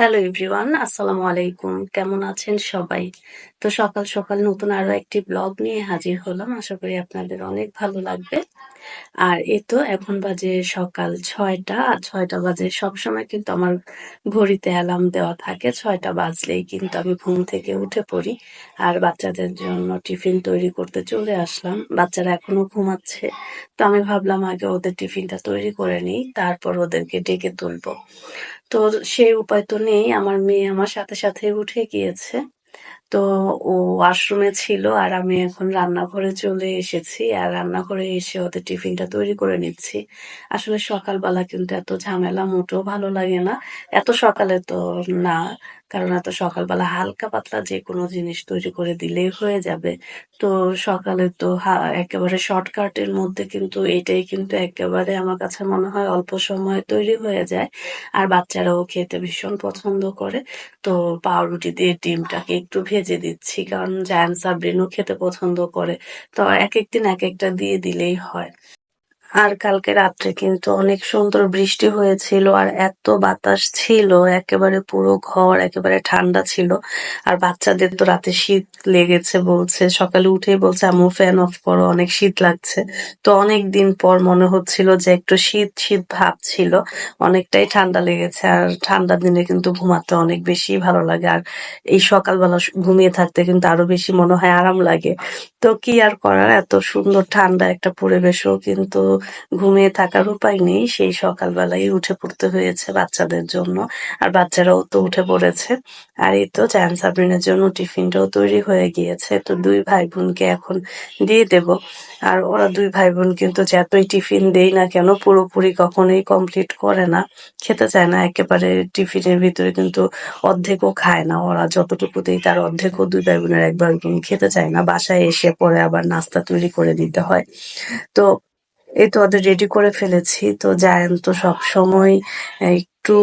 Hello everyone, আসসালামু আলাইকুম। কেমন আছেন সবাই? তো সকাল সকাল নতুন আরো একটি ব্লগ নিয়ে হাজির হলাম। আশা করি আপনাদের অনেক ভালো লাগবে। আর এই তো এখন বাজে সকাল ৬টা। আর ৬টা বাজে সবসময় কিন্তু আমার ঘড়িতে অ্যালার্ম দেওয়া থাকে। ৬টা বাজলেই কিন্তু আমি ঘুম থেকে উঠে পড়ি। আর বাচ্চাদের জন্য টিফিন তৈরি করতে চলে আসলাম। বাচ্চারা এখনো ঘুমাচ্ছে। তো আমি ভাবলাম আগে ওদের টিফিনটা তৈরি করে নিই, তারপর ওদেরকে ডেকে তুলবো। তো সেই উপায় তো নেই। আমার মেয়ে আমার সাথে সাথে উঠে গিয়েছে। তো ও ওয়াশরুমে ছিল আর আমি এখন রান্নাঘরে চলে এসেছি। আর রান্নাঘরে এসে ওদের টিফিনটা তৈরি করে নিচ্ছি। আসলে সকালবেলা কিন্তু এত ঝামেলা মোটেও ভালো লাগে না। এত সকালে তো না। কারণ এত সকালবেলা হালকা পাতলা যেকোনো জিনিস তৈরি করে দিলেই হয়ে যাবে। তো সকালে তো একেবারে শর্টকাটের মধ্যে কিন্তু এটাই কিন্তু একেবারে আমার কাছে মনে হয় অল্প সময়ে তৈরি হয়ে যায়। আর বাচ্চারাও খেতে ভীষণ পছন্দ করে। তো পাউরুটি দিয়ে ডিমটাকে একটু ভেজে দিচ্ছি, কারণ জায়ান সাবরিনও খেতে পছন্দ করে। তো একেক দিন একেকটা দিয়ে দিলেই হয়। আর কালকে রাত্রে কিন্তু অনেক সুন্দর বৃষ্টি হয়েছিল আর এত বাতাস ছিল, একেবারে পুরো ঘর একেবারে ঠান্ডা ছিল। আর বাচ্চাদের তো রাতে শীত লেগেছে বলছে, সকালে উঠেই বলছে আম্মু ফ্যান অফ করো, অনেক শীত লাগছে। তো অনেক দিন পর মনে হচ্ছিল যে একটু শীত শীত ভাব ছিল, অনেকটাই ঠান্ডা লেগেছে। আর ঠান্ডার দিনে কিন্তু ঘুমাতে অনেক বেশি ভালো লাগে। আর এই সকালবেলা ঘুমিয়ে থাকতে কিন্তু আরো বেশি মনে হয় আরাম লাগে। তো কি আর করার, এত সুন্দর ঠান্ডা একটা পরিবেশও কিন্তু ঘুমিয়ে থাকার উপায় নেই। সেই সকালবেলাই উঠে পড়তে হয়েছে বাচ্চাদের জন্য। আর বাচ্চারাও তো উঠে পড়েছে। আর এই তো জায়ান সাবরিনের জন্য টিফিনটাও তৈরি হয়ে গিয়েছে। তো দুই ভাই বোনকে এখন দিয়ে দেব। আর ওরা দুই ভাই বোন কিন্তু যতই টিফিন দেই না কেন পুরোপুরি কখনোই কমপ্লিট করে না, খেতে চায় না একেবারে। টিফিনের ভিতরে কিন্তু অর্ধেকও খায় না ওরা, যতটুকু দেই তার অর্ধেকও দুই ভাই বোনের এক ভাই বোন খেতে চায় না। বাসায় এসে পরে আবার নাস্তা তৈরি করে দিতে হয়। তো এই তো ওদের রেডি করে ফেলেছি। তো জায়ান তো সবসময় একটু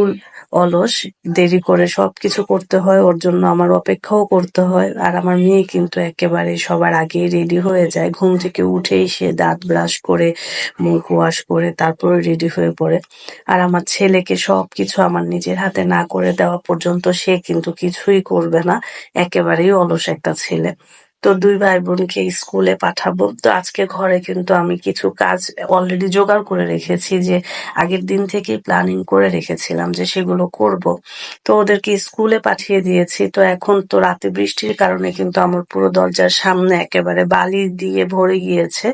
অলস, দেরি করে সবকিছু করতে হয়, ওর জন্য আমার অপেক্ষাও করতে হয়। আর আমার মেয়ে কিন্তু একেবারে সবার আগেই রেডি হয়ে যায়, ঘুম থেকে উঠেই সে দাঁত ব্রাশ করে মুখ ওয়াশ করে তারপরে রেডি হয়ে পড়ে। আর আমার ছেলেকে সবকিছু আমার নিজের হাতে না করে দেওয়া পর্যন্ত সে কিন্তু কিছুই করবে না, একেবারেই অলস একটা ছেলে। তো দুই ভাই বোনকে স্কুলে পাঠাবো। তো আজকে ঘরে কিন্তু আমি কিছু কাজ অলরেডি জোগাড় করে রেখেছি, যে আগের দিন থেকেই প্ল্যানিং করে রেখেছিলাম যে সেগুলো করব। তো ওদেরকে স্কুলে পাঠিয়ে দিয়েছি। তো এখন তো রাতে বৃষ্টির কারণে কিন্তু আমার পুরো দরজার সামনে একেবারে বালি দিয়ে ভরে গিয়েছে।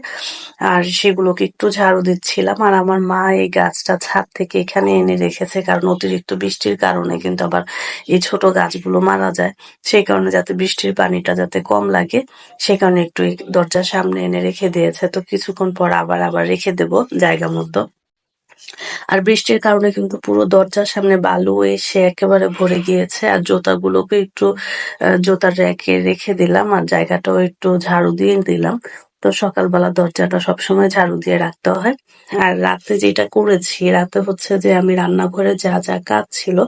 আর সেগুলোকে একটু ঝাড়ু দিচ্ছিলাম। আর আমার মা এই গাছটা ছাদ থেকে এখানে এনে রেখেছে, কারণ অতিরিক্ত বৃষ্টির কারণে কিন্তু আবার এই ছোট গাছগুলো মারা যায়। সেই কারণে যাতে বৃষ্টির পানিটা যাতে কম লাগে, সে কারণে একটু এই দরজার সামনে এনে রেখে দিয়েছে। তো কিছুক্ষণ পর আবার রেখে দেব জায়গা মতো। আর বৃষ্টির কারণে কিন্তু পুরো দরজার সামনে বালু এসে একেবারে ভরে গিয়েছে। আর জুতাগুলোকে একটু জুতার র্যাকে রেখে দিলাম, আর জায়গাটাও একটু ঝাড়ু দিয়ে দিলাম। তো সকালবেলা দরজাটা সবসময় ঝাড়ু দিয়ে রাখতে হয়। আর রাতে যেটা করেছি, রাতে হচ্ছে যে আমি রান্নাঘরে যা যা কাজ ছিল,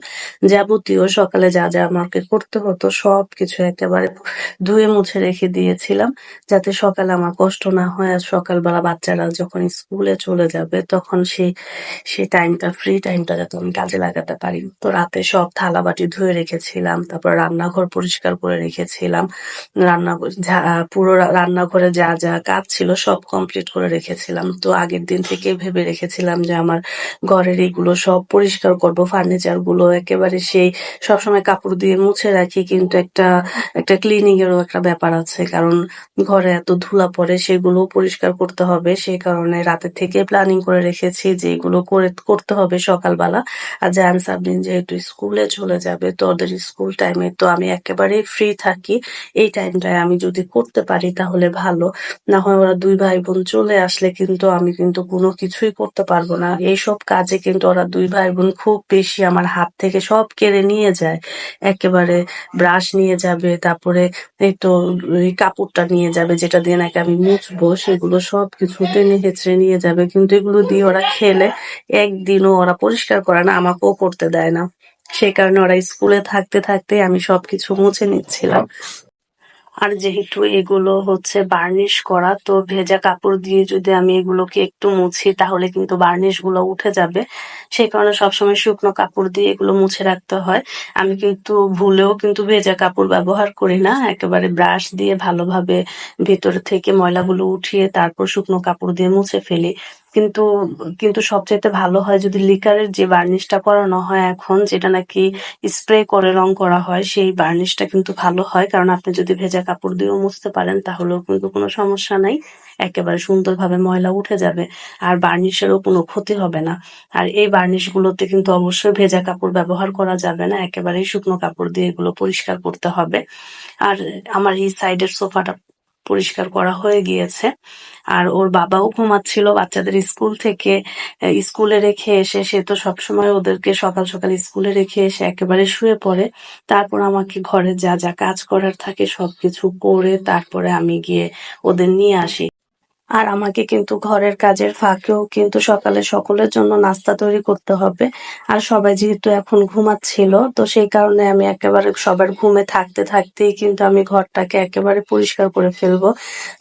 যাবতীয় সকালে যা যা আমাকে করতে হতো সবকিছু একেবারে ধুয়ে মুছে রেখে দিয়েছিলাম, যাতে সকালে আমার কষ্ট না হয়। আর সকালবেলা বাচ্চারা যখন স্কুলে চলে যাবে তখন সেই টাইমটা, ফ্রি টাইমটা যাতে আমি কাজে লাগাতে পারি। তো রাতে সব থালা বাটি ধুয়ে রেখেছিলাম, তারপর রান্নাঘর পরিষ্কার করে রেখেছিলাম। পুরো রান্নাঘরে যা যা কাজ ছিল সব কমপ্লিট করে রেখেছিলাম। তো আগের দিন থেকে ভেবে রেখেছিলাম যে আমার ঘরের এগুলো সব পরিষ্কার করব, ফার্নিচার গুলো একেবারে সেই সবসময় কাপড় দিয়ে মুছে রাখি, কিন্তু একটা একটা ক্লিনিং এরও একটা ব্যাপার আছে, কারণ ঘরে এত ধুলা পড়ে, সেগুলো পরিষ্কার করতে হবে। সেই কারণে রাতে থেকে প্ল্যানিং করে রেখেছি যে এগুলো করতে হবে সকালবেলা। আর জায়ান সাবরিন যেহেতু স্কুলে চলে যাবে, তো ওদের স্কুল টাইমে তো আমি একেবারেই ফ্রি থাকি। এই টাইমটায় আমি যদি করতে পারি তাহলে ভালো। না হয় ওরা দুই ভাই বোন চলে আসলে কিন্তু আমি কিন্তু কোনো কিছুই করতে পারবো না। এইসব কাজে কিন্তু ওরা দুই ভাই বোন খুব বেশি আমার হাত থেকে সব কেড়ে নিয়ে যায়। একেবারে ব্রাশ নিয়ে যাবে, তারপরে এই তো ওই কাপড়টা নিয়ে যাবে যেটা দিয়ে নাকি আমি মুছবো, সেগুলো সবকিছু টেনে হেঁচড়ে নিয়ে যাবে। কিন্তু এগুলো দিয়ে ওরা খেলে একদিনও ওরা পরিষ্কার করে না, আমাকেও করতে দেয় না। সেই কারণে ওরা স্কুলে থাকতে থাকতে আমি সবকিছু মুছে নিচ্ছিলাম। আর যেহেতু এগুলো হচ্ছে বার্নিশ করা, তো ভেজা কাপড় দিয়ে যদি আমি এগুলোকে একটু মুছি তাহলে কিন্তু বার্নিশ গুলো উঠে যাবে। সেই কারণে সবসময় শুকনো কাপড় দিয়ে এগুলো মুছে রাখতে হয়। আমি কিন্তু ভুলেও কিন্তু ভেজা কাপড় ব্যবহার করি না, একেবারে ব্রাশ দিয়ে ভালোভাবে ভেতর থেকে ময়লাগুলো উঠিয়ে তারপর শুকনো কাপড় দিয়ে মুছে ফেলি। কিন্তু কিন্তু সবচাইতে ভালো হয় যদি লিকারের যে বার্নিশটা করানো হয় এখন, যেটা নাকি স্প্রে করে রং করা হয়, সেই বার্নিশটা কিন্তু ভালো হয়। কারণ আপনি যদি ভেজা কাপড় দিয়েও মুছতে পারেন তাহলেও কিন্তু কোনো সমস্যা নাই, একেবারে সুন্দরভাবে ময়লা উঠে যাবে আর বার্নিশেরও কোনো ক্ষতি হবে না। আর এই বার্নিশগুলোতে কিন্তু অবশ্যই ভেজা কাপড় ব্যবহার করা যাবে না, একেবারেই শুকনো কাপড় দিয়ে এগুলো পরিষ্কার করতে হবে। আর আমার এই সাইডের সোফাটা পরিষ্কার করা হয়ে গিয়েছে। আর ওর বাবাও ঘুমাচ্ছিল বাচ্চাদের স্কুল থেকে স্কুলে রেখে এসে। সে তো সবসময় ওদেরকে সকাল সকাল স্কুলে রেখে এসে একেবারে শুয়ে পড়ে। তারপর আমাকে ঘরে যা যা কাজ করার থাকে সবকিছু করে তারপরে আমি গিয়ে ওদের নিয়ে আসি। আর আমাকে কিন্তু ঘরের কাজের ফাঁকেও কিন্তু সকালে সকলের জন্য নাস্তা তৈরি করতে হবে। আর সবাই যেহেতু এখন ঘুমাচ্ছিল, তো সেই কারণে আমি একেবারে সবার ঘুমে থাকতে থাকতেই কিন্তু আমি ঘরটাকে একেবারে পরিষ্কার করে ফেলবো,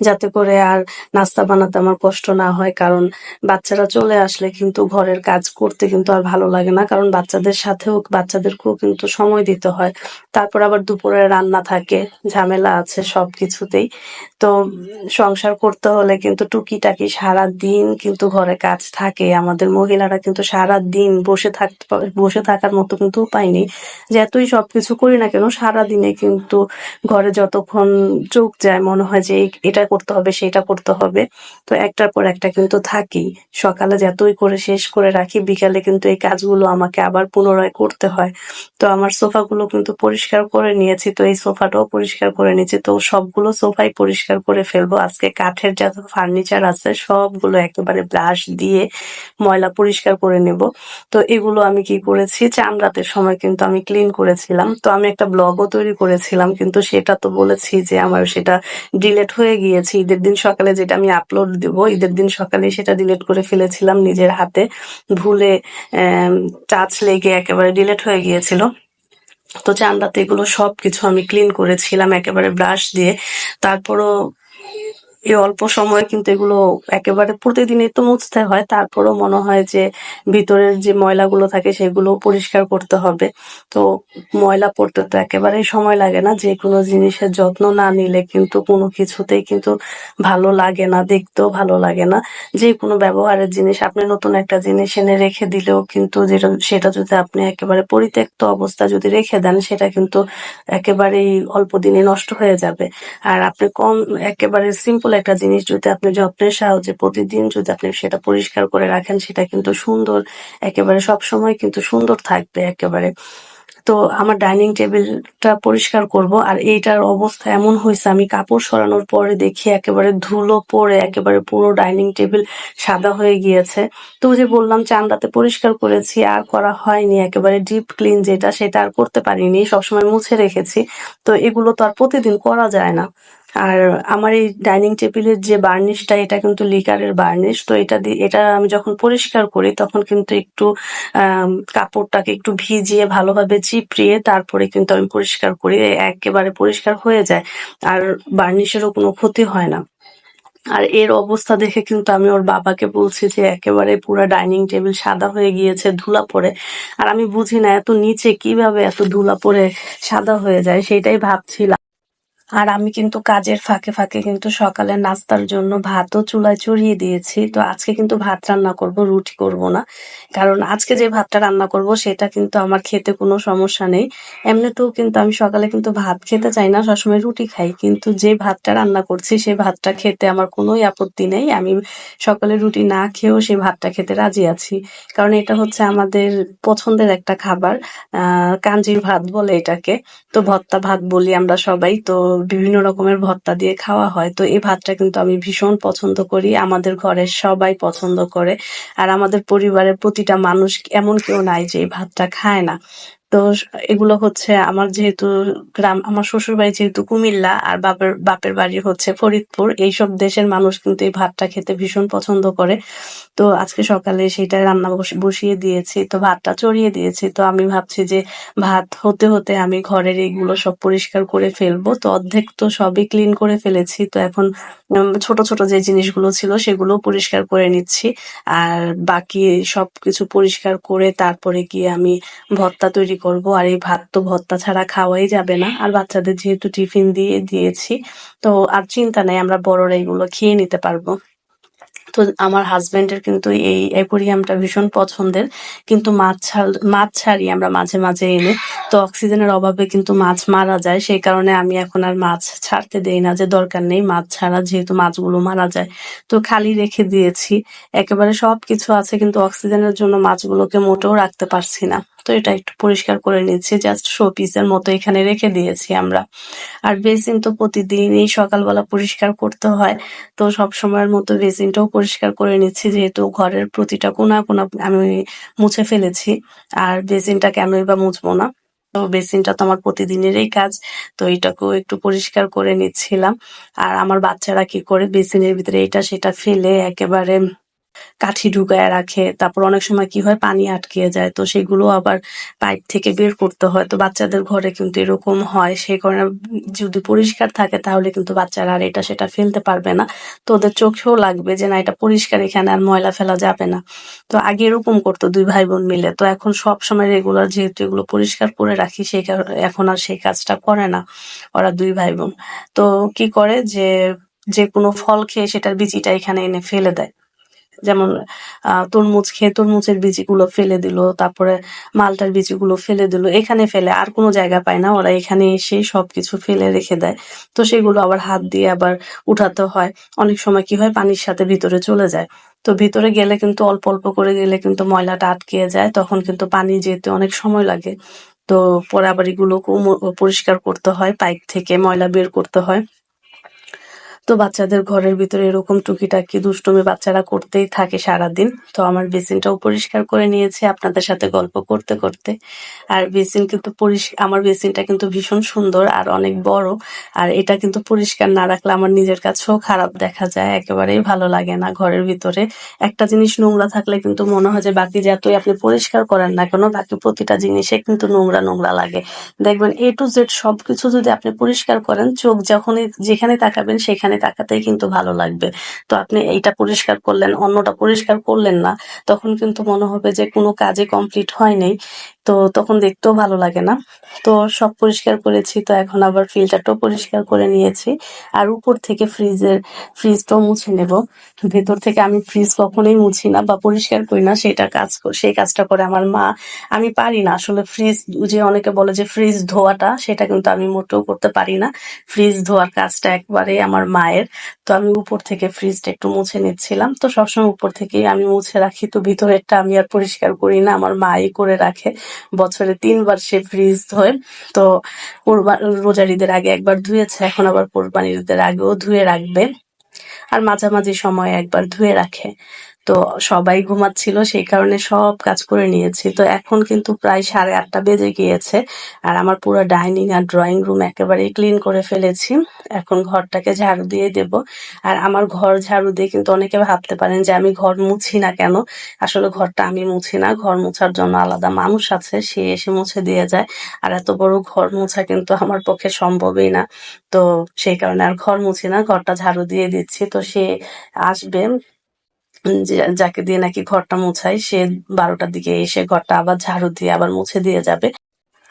যাতে করে আর নাস্তা বানাতে আমার কষ্ট না হয়। কারণ বাচ্চারা চলে আসলে কিন্তু ঘরের কাজ করতে কিন্তু আর ভালো লাগে না, কারণ বাচ্চাদেরকেও কিন্তু সময় দিতে হয়। তারপর আবার দুপুরে রান্না থাকে, ঝামেলা আছে সবকিছুতেই। তো সংসার করতে হলে কিন্তু টুকিটাকি সারাদিন কিন্তু ঘরে কাজ থাকে। আমাদের মহিলারা কিন্তু সারাদিন বসে থাকার মতো কিন্তু উপায় নেই। যতই সবকিছু করি না কেন সারাদিনে কিন্তু ঘরে যতক্ষণ চোখ যায় মনে হয় যে এটা করতে হবে সেটা করতে হবে। তো একটার পর একটা কিন্তু থাকেই। সকালে যতই করে শেষ করে রাখি, বিকালে কিন্তু এই কাজগুলো আমাকে আবার পুনরায় করতে হয়। তো আমার সোফাগুলো কিন্তু পরিষ্কার করে নিয়েছি, তো এই সোফাটাও পরিষ্কার করে নিয়েছি। তো সবগুলো সোফাই পরিষ্কার করে ফেলবো আজকে। কাঠের যত ফার্নিচার আছে সবগুলো একেবারে ব্রাশ দিয়ে ময়লা পরিষ্কার করে নেব। তো এগুলো আমি কি করেছি, চাঁদরাতের সময় কিন্তু আমি ক্লিন করেছিলাম। তো আমি একটা ব্লগও তৈরি করেছিলাম, কিন্তু সেটা তো বলেছি যে আমার সেটা ডিলেট হয়ে গিয়েছে। ঈদের দিন সকালে যেটা আমি আপলোড দেব, ঈদের দিন সকালে সেটা ডিলেট করে ফেলেছিলাম নিজের হাতে, ভুলে টাচ লেগে একেবারে ডিলেট হয়ে গিয়েছিল। তো চান্দাতে এগুলো সবকিছু আমি ক্লিন করেছিলাম একেবারে ব্রাশ দিয়ে। তারপরও এই অল্প সময়ে কিন্তু এগুলো একেবারে প্রতিদিনই তো মুছতে হয়, তারপরও মনে হয় যে ভিতরের যে ময়লাগুলো থাকে সেগুলো পরিষ্কার করতে হবে। তো ময়লা পড়তে তো একেবারেই সময় লাগে না, যে কোনো জিনিসের যত্ন না নিলে কিন্তু কোনো কিছুতেই কিন্তু ভালো লাগে না, দেখতেও ভালো লাগে না। যে কোনো ব্যবহারের জিনিস আপনি নতুন একটা জিনিস এনে রেখে দিলেও কিন্তু সেটা যদি আপনি একেবারে পরিত্যক্ত অবস্থা যদি রেখে দেন, সেটা কিন্তু একেবারেই অল্প দিনে নষ্ট হয়ে যাবে। আর আপনি একেবারে সিম্পল একটা জিনিস যদি আপনি যত্নের সাহায্যে প্রতিদিন যদি আপনি সেটা পরিষ্কার করে রাখেন, সেটা কিন্তু সুন্দর, একেবারে সবসময় কিন্তু সুন্দর থাকবে একেবারে। তো আমার ডাইনিং টেবিলটা পরিষ্কার করব, আর এইটার অবস্থা এমন হয়েছে, আমি কাপড় সরানোর পরে দেখি একেবারে ধুলো পড়ে একেবারে পুরো ডাইনিং টেবিল সাদা হয়ে গিয়েছে। তো ওই যে বললাম চান্দাতে পরিষ্কার করেছি, আর করা হয়নি, একেবারে ডিপ ক্লিন যেটা সেটা আর করতে পারিনি, সবসময় মুছে রেখেছি। তো এগুলো তো আর প্রতিদিন করা যায় না। আর আমার এই ডাইনিং টেবিলের যে বার্নিশটা, এটা কিন্তু লিকারের বার্নিশ। তো এটা আমি যখন পরিষ্কার করি তখন কিন্তু একটু কাপড়টাকে একটু ভিজিয়ে ভালোভাবে চিপড়িয়ে তারপরে কিন্তু আমি পরিষ্কার করি, একেবারে পরিষ্কার হয়ে যায় আর বার্নিশেরও কোনো ক্ষতি হয় না। আর এর অবস্থা দেখে কিন্তু আমি ওর বাবাকে বলছি যে একেবারে পুরো ডাইনিং টেবিল সাদা হয়ে গিয়েছে ধুলা পড়ে। আর আমি বুঝি না এত নিচে কিভাবে এত ধুলা পড়ে সাদা হয়ে যায়, সেটাই ভাবছিলাম। আর আমি কিন্তু কাজের ফাঁকে ফাঁকে কিন্তু সকালে নাস্তার জন্য ভাতও চুলায় চড়িয়ে দিয়েছি। তো আজকে কিন্তু ভাত রান্না করব, রুটি করব না। কারণ আজকে যে ভাতটা রান্না করব সেটা কিন্তু আমার খেতে কোনো সমস্যা নেই। এমনিতেও কিন্তু আমি সকালে কিন্তু ভাত খেতে চাই না, সবসময় রুটি খাই। কিন্তু যে ভাতটা রান্না করছি সেই ভাতটা খেতে আমার কোনোই আপত্তি নেই। আমি সকালে রুটি না খেয়েও সেই ভাতটা খেতে রাজি আছি। কারণ এটা হচ্ছে আমাদের পছন্দের একটা খাবার। কাঞ্জির ভাত বলে এটাকে। তো ভর্তা ভাত বলি আমরা সবাই। তো বিভিন্ন রকমের ভর্তা দিয়ে খাওয়া হয়। তো এই ভাতটা কিন্তু আমি ভীষণ পছন্দ করি, আমাদের ঘরের সবাই পছন্দ করে। আর আমাদের পরিবারের প্রতিটা মানুষ, এমন কেউ নাই যে এই ভাতটা খায় না। তো এগুলো হচ্ছে আমার যেহেতু গ্রাম, আমার শ্বশুর বাড়ি যেহেতু কুমিল্লা আর বাপের বাড়ি হচ্ছে ফরিদপুর, এইসব দেশের মানুষ কিন্তু এই ভাতটা খেতে ভীষণ পছন্দ করে। তো আজকে সকালে সেটা রান্না বসিয়ে দিয়েছি, তো ভাতটা চড়িয়ে দিয়েছি। তো আমি ভাবছি যে ভাত হতে হতে আমি ঘরের এইগুলো সব পরিষ্কার করে ফেলবো। তো অর্ধেক তো সবই ক্লিন করে ফেলেছি, তো এখন ছোট ছোট যে জিনিসগুলো ছিল সেগুলো পরিষ্কার করে নিচ্ছি। আর বাকি সবকিছু পরিষ্কার করে তারপরে গিয়ে আমি ভর্তা তৈরি করব। আর এই ভাত তো ভর্তা ছাড়া খাওয়াই যাবে না, আর বাচ্চাদের যেহেতু টিফিন দিয়েছি, তো আর চিন্তা নেই, আমরা বড়রা এগুলো খেয়ে নিতে পারবো। তো আমার হাজবেন্ডের কিন্তু এই অ্যাকোরিয়ামটা ভীষণ পছন্দের, কিন্তু মাছ ছাড়ি আমরা মাঝে মাঝে এনে। তো অক্সিজেনের অভাবে কিন্তু মাছ মারা যায়, সেই কারণে আমি এখন আর মাছ ছাড়তে দেই না, যে দরকার নেই মাছ ছাড়া, যেহেতু মাছগুলো মারা যায়। তো খালি রেখে দিয়েছি, একেবারে সবকিছু আছে কিন্তু অক্সিজেনের জন্য মাছগুলোকে মোটেও রাখতে পারছি না। তো এটা একটু পরিষ্কার করে নিচ্ছি, জাস্ট শো পিসের মতো এখানে রেখে দিয়েছি আমরা। আর বেসিন তো প্রতিদিনই সকালবেলা পরিষ্কার করতে হয়, তো সবসময়ের মতো বেসিনটাও পরিষ্কার করে নিচ্ছি, যেহেতু ঘরের প্রতিটা কোণা কোণা আমি মুছে ফেলেছি। আর বেসিনটা কেনই বা মুছবো না, তো বেসিনটা তো আমার প্রতিদিনেরই কাজ, তো এটাকেও একটু পরিষ্কার করে নিচ্ছিলাম। আর আমার বাচ্চারা কি করে বেসিনের ভিতরে এটা সেটা ফেলে একেবারে কাঠি ঢুকায়া রাখে। তারপর অনেক সময় কি হয়, পানি আটকে যায়, তো সেগুলো আবার পাইপ থেকে বের করতে হয়। তো বাচ্চাদের ঘরে কিন্তু এরকম হয়, সেই কারণে যদি পরিষ্কার থাকে তাহলে কিন্তু বাচ্চারা আর এটা সেটা ফেলতে পারবে না। তো ওদের চোখেও লাগবে যে না, এটা পরিষ্কার, এখানে আর ময়লা ফেলা যাবে না। তো আগে এরকম করতো দুই ভাই বোন মিলে, তো এখন সব সময় রেগুলার যেহেতু এগুলো পরিষ্কার করে রাখি, সেই কারণে এখন আর সেই কাজটা করে না ওরা দুই ভাই বোন। তো কি করে যে, যে কোনো ফল খেয়ে সেটার বিচিটা এখানে এনে ফেলে দেয়। যেমন তরমুজ খেয়ে তরমুজের বীজগুলো ফেলে দিল, তারপরে মালটার বীজগুলো ফেলে দিল, এখানে ফেলে, আর কোনো জায়গা পায় না, ওরা এখানে এসেই সবকিছু ফেলে রেখে দেয়। তো সেগুলো আবার হাত দিয়ে আবার উঠাতে হয়। অনেক সময় কি হয়, পানির সাথে ভিতরে চলে যায়। তো ভিতরে গেলে কিন্তু অল্প অল্প করে গেলে কিন্তু ময়লাটা আটকে যায়, তখন কিন্তু পানি যেতে অনেক সময় লাগে। তো পরে আবার এগুলোকেও পরিষ্কার করতে হয়, পাইপ থেকে ময়লা বের করতে হয়। তো বাচ্চাদের ঘরের ভিতরে এরকম টুকিটাকি দুষ্টুমি বাচ্চারা করতেই থাকে সারাদিন। তো আমার বেসিনটাও পরিষ্কার করে নিয়েছি আপনাদের সাথে গল্প করতে করতে। আর বেসিন কিন্তু আমার বেসিনটা কিন্তু ভীষণ সুন্দর আর অনেক বড়। আর এটা কিন্তু পরিষ্কার না রাখলে আমার নিজের কাছেও খারাপ দেখা যায়, একেবারেই ভালো লাগে না। ঘরের ভিতরে একটা জিনিস নোংরা থাকলে কিন্তু মনে হয় যে বাকি যতই আপনি পরিষ্কার করেন না কেন, বাকি প্রতিটা জিনিসে কিন্তু নোংরা নোংরা লাগে। দেখবেন A to Z সবকিছু যদি আপনি পরিষ্কার করেন, চোখ যখনই যেখানে তাকাবেন সেখানে তাকাতেই কিন্তু ভালো লাগবে। তো আপনি এইটা পরিষ্কার করলেন, অন্যটা পরিষ্কার করলেন না, তখন কিন্তু মনে হবে যে কোনো কাজই কমপ্লিট হয় নাই। তো তখন দেখতেও ভালো লাগে না। তো সব পরিষ্কার করেছি, তো এখন আবার ফিল্টারটাও পরিষ্কার করে নিয়েছি। আর উপর থেকে ফ্রিজটাও মুছে নেব। ভেতর থেকে আমি ফ্রিজ কখনোই মুছি না বা পরিষ্কার করি না, সেই কাজটা করে আমার মা। আমি পারি না আসলে ফ্রিজ, যে অনেকে বলে যে ফ্রিজ ধোয়াটা, সেটা কিন্তু আমি মোটেও করতে পারি না। ফ্রিজ ধোয়ার কাজটা একবারে আমার মায়ের। তো আমি উপর থেকে ফ্রিজটা একটু মুছে নিচ্ছিলাম, তো সবসময় উপর থেকেই আমি মুছে রাখি, তো ভিতরেরটা আমি আর পরিষ্কার করি না, আমার মাই করে রাখে। বছরে 3 বার সে ফ্রিজ ধোয়। তো রোজার ঈদের আগে একবার ধুয়েছে, এখন আবার কোরবানির ঈদের আগেও ধুয়ে রাখবে। আর মাঝামাঝি সময়ে একবার ধুয়ে রাখে। তো সবাই ঘুমাচ্ছিল, সেই কারণে সব কাজ করে নিয়েছি। তো এখন কিন্তু প্রায় 8:30 বেজে গিয়েছে, আর আমার পুরো ডাইনিং আর ড্রয়িং রুম একেবারেই ক্লিন করে ফেলেছি। এখন ঘরটাকে ঝাড়ু দিয়ে দেব। আর আমার ঘর ঝাড়ু দিয়ে কিন্তু অনেকে ভাবতে পারেন যে আমি ঘর মুছি না কেন। আসলে ঘরটা আমি মুছি না, ঘর মোছার জন্য আলাদা মানুষ আছে, সে এসে মুছে দিয়ে যায়। আর এত বড় ঘর মোছা কিন্তু আমার পক্ষে সম্ভবই না। তো সেই কারণে আর ঘর মুছি না, ঘরটা ঝাড়ু দিয়ে দিচ্ছি। তো সে আসবে, যাকে দিয়ে নাকি ঘরটা মুছাই, সে 12টার দিকে এসে ঘরটা আবার ঝাড়ু দিয়ে আবার মুছে দিয়ে যাবে।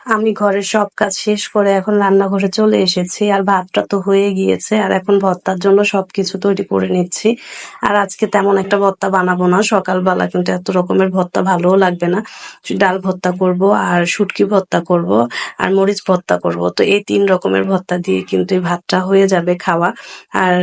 আমি ঘরের সব কাজ শেষ করে এখন রান্নাঘরে চলে এসেছি, আর ভাতটা তো হয়ে গিয়েছে, আর এখন ভর্তার জন্য সবকিছু তৈরি করে নিচ্ছি। আর আজকে তেমন একটা ভর্তা বানাবো না, সকালবেলা কিন্তু এত রকমের ভর্তা ভালোও লাগবে না। ডাল ভর্তা করব, আর শুটকি ভর্তা করব, আর মরিচ ভর্তা করব। তো এই 3 রকমের ভর্তা দিয়ে কিন্তু এই ভাতটা হয়ে যাবে খাওয়া। আর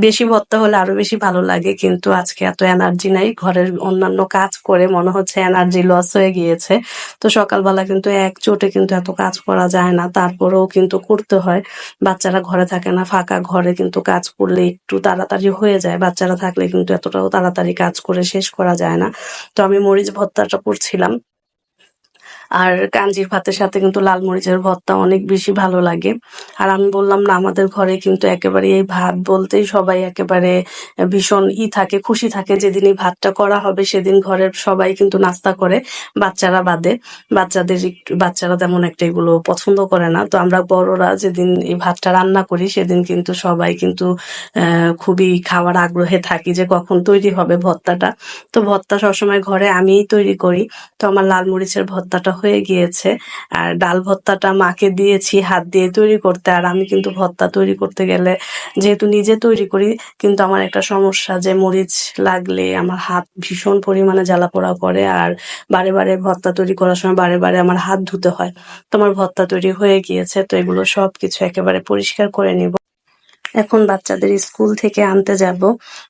বেশি ভর্তা হলে আরো বেশি ভালো লাগে, কিন্তু আজকে এত এনার্জি নাই, ঘরের অন্যান্য কাজ করে মনে হচ্ছে এনার্জি লস হয়ে গিয়েছে। তো সকালবেলা কিন্তু একচোটে কিন্তু এত কাজ করা যায় না, তারপরেও কিন্তু করতে হয়। বাচ্চারা ঘরে থাকে না, ফাঁকা ঘরে কিন্তু কাজ করলে একটু তাড়াতাড়ি হয়ে যায়, বাচ্চারা থাকলে কিন্তু এতটাও তাড়াতাড়ি কাজ করে শেষ করা যায় না। তো আমি মরিচ ভর্তাটা করছিলাম। আর কাঞ্জির ভাতের সাথে কিন্তু লাল মরিচের ভর্তা অনেক বেশি ভালো লাগে। আর আমি বললাম না, আমাদের ঘরে কিন্তু একেবারে এই ভাত বলতেই সবাই একেবারে ভীষণ থাকে, খুশি থাকে। যেদিন এই ভাতটা করা হবে সেদিন ঘরের সবাই কিন্তু নাস্তা করে, বাচ্চারা বাদে। বাচ্চারা তেমন একটা এগুলো পছন্দ করে না। তো আমরা বড়রা যেদিন এই ভাতটা রান্না করি সেদিন কিন্তু সবাই কিন্তু খুবই খাওয়ার আগ্রহে থাকি যে কখন তৈরি হবে ভর্তাটা। তো ভর্তা সবসময় ঘরে আমিই তৈরি করি। তো আমার লাল মরিচের ভর্তাটা হয়ে গিয়েছে। আর ডাল ভর্তাটা মাকে দিয়েছি হাত দিয়ে তৈরি করতে। আর আমি কিন্তু ভর্তা তৈরি করতে গেলে, যেহেতু নিজে তৈরি করি, কিন্তু আমার একটা সমস্যা যে মরিচ লাগলে আমার হাত ভীষণ পরিমাণে জ্বালা-পোড়া করে। আর বারে বারে ভর্তা তৈরি করার সময় বারে বারে আমার হাত ধুতে হয়। তো আমার ভর্তা তৈরি হয়ে গিয়েছে। তো এগুলো সবকিছু একেবারে পরিষ্কার করে নিব। এখন বাচ্চাদের স্কুল থেকে আনতে যাব।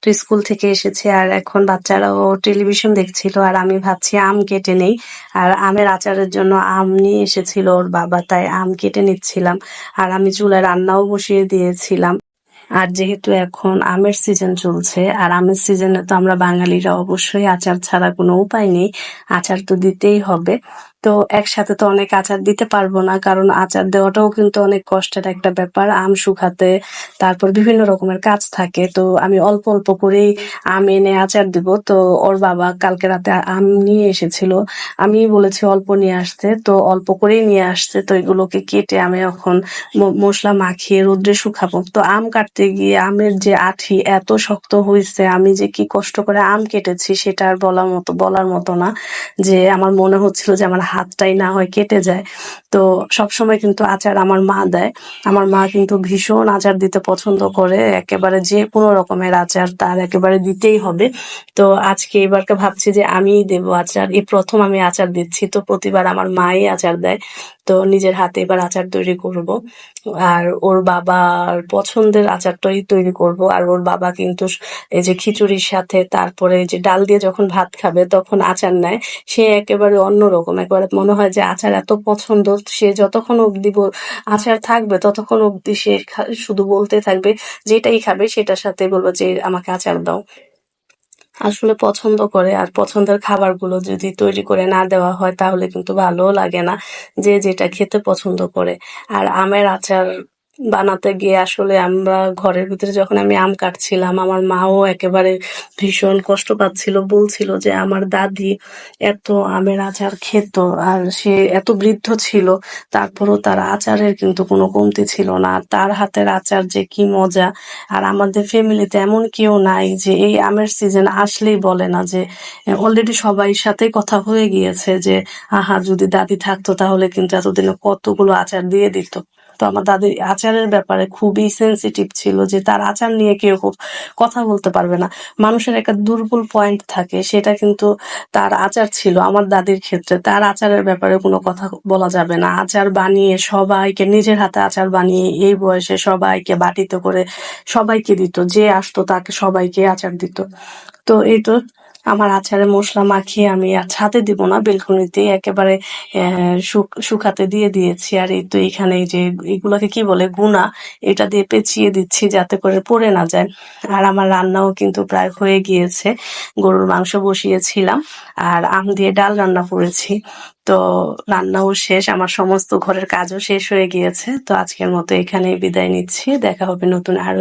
তো স্কুল থেকে এসেছে আর এখন বাচ্চারাও টেলিভিশন দেখছিল আর আমি ভাবছি আম কেটে নেই। আর আমের আচারের জন্য আম নিয়ে এসেছিল ওর বাবা, তাই আম কেটে নিচ্ছিলাম। আর আমি চুলায় রান্নাও বসিয়ে দিয়েছিলাম। আর যেহেতু এখন আমের সিজন চলছে, আর আমের সিজনে তো আমরা বাঙালিরা অবশ্যই আচার ছাড়া কোনো উপায় নেই, আচার তো দিতেই হবে। তো একসাথে তো অনেক আচার দিতে পারবো না, কারণ আচার দেওয়াটাও কিন্তু অনেক কষ্টের একটা ব্যাপার। আম শুকাতে, তারপর বিভিন্ন রকমের কাজ থাকে। তো আমি অল্প অল্প করেই আম এনে আচার দিব। তো ওর বাবা কালকে রাতে আম নিয়ে এসেছিল, আমি বলেছি অল্প নিয়ে আসতে, তো অল্প করেই নিয়ে আসছে। তো এগুলোকে কেটে আমি এখন মশলা মাখিয়ে রোদ্রে শুকাবো। তো আম কাটতে গিয়ে আমের যে আঁটি এত শক্ত হয়েছে, আমি যে কি কষ্ট করে আম কেটেছি সেটা আর বলার মতো না। যে আমার মনে হচ্ছিল যে আমার হাতটাই না হয় কেটে যায়। তো সবসময় কিন্তু আচার আমার মা দেয়। আমার মা কিন্তু ভীষণ আচার দিতে পছন্দ করে, একেবারে যে কোনো রকমের আচার তার একেবারে দিতেই হবে। তো আজকে এবারকে ভাবছি যে আমিই দেবো আচার, এই প্রথম আমি আচার দিচ্ছি। তো প্রতিবার আমার মাই আচার দেয়। তো নিজের হাতে এবার আচার তৈরি করব। আর ওর বাবার পছন্দের আচারটাই তৈরি করব। আর ওর বাবা কিন্তু এই যে খিচুড়ির সাথে তারপরে এই যে ডাল দিয়ে যখন ভাত খাবে তখন আচার নেয়, সে একেবারে অন্যরকম। একেবারে মনে হয় যে আচার এত পছন্দ, সে যতক্ষণ অব্দি আচার থাকবে ততক্ষণ অব্দি সে শুধু বলতে থাকবে, যেটাই খাবে সেটার সাথে বলবো যে আমাকে আচার দাও। আসলে পছন্দ করে, আর পছন্দের খাবারগুলো যদি তৈরি করে না দেওয়া হয় তাহলে কিন্তু ভালোও লাগে না। যে যেটা খেতে পছন্দ করে। আর আমের আচার বানাতে গিয়ে আসলে আমরা ঘরের ভিতরে যখন আমি আম কাটছিলাম, আমার মাও একেবারে ভীষণ কষ্ট পাচ্ছিল, বলছিল যে আমার দাদি এত আমের আচার খেত আর সে এত বৃদ্ধ ছিল, তারপরও তার আচারের কিন্তু কোনো কমতি ছিল না। আর তার হাতের আচার যে কি মজা। আর আমাদের ফ্যামিলিতে এমন কেউ নাই যে এই আমের সিজন আসলেই বলে না যে, অলরেডি সবাই সাথেই কথা হয়ে গিয়েছে যে আহা যদি দাদি থাকতো তাহলে কিন্তু এতদিনে কতগুলো আচার দিয়ে দিত। তো আমার দাদি আচারের ব্যাপারে খুবই সেনসিটিভ ছিল, যে তার আচার নিয়ে কেউ কথা বলতে পারবে না। মানুষের একটা দুর্বল পয়েন্ট থাকে, সেটা কিন্তু তার আচার ছিল। আমার দাদির ক্ষেত্রে তার আচারের ব্যাপারে কোনো কথা বলা যাবে না। আচার বানিয়ে সবাইকে, নিজের হাতে আচার বানিয়ে এই বয়সে সবাইকে বাটিতে করে সবাইকে দিত, যে আসতো তাকে সবাইকে আচার দিত। তো এই তো আমার আচারে মশলা মাখিয়ে আমি আর ছাদে দিব না, বেলকনিতেই একেবারে শুকাতে দিয়ে দিয়েছি। আর এই তো এখানে এই যে এগুলোকে কি বলে, গুনা, এটা দিয়ে পেঁচিয়ে দিচ্ছি যাতে করে পড়ে না যায়। আর আমার রান্নাও কিন্তু প্রায় হয়ে গিয়েছে। গরুর মাংস বসিয়েছিলাম আর আম দিয়ে ডাল রান্না করেছি। তো রান্নাও শেষ, আমার সমস্ত ঘরের কাজও শেষ হয়ে গিয়েছে। তো আজকের মতো এখানেই বিদায় নিচ্ছি। দেখা হবে নতুন আরো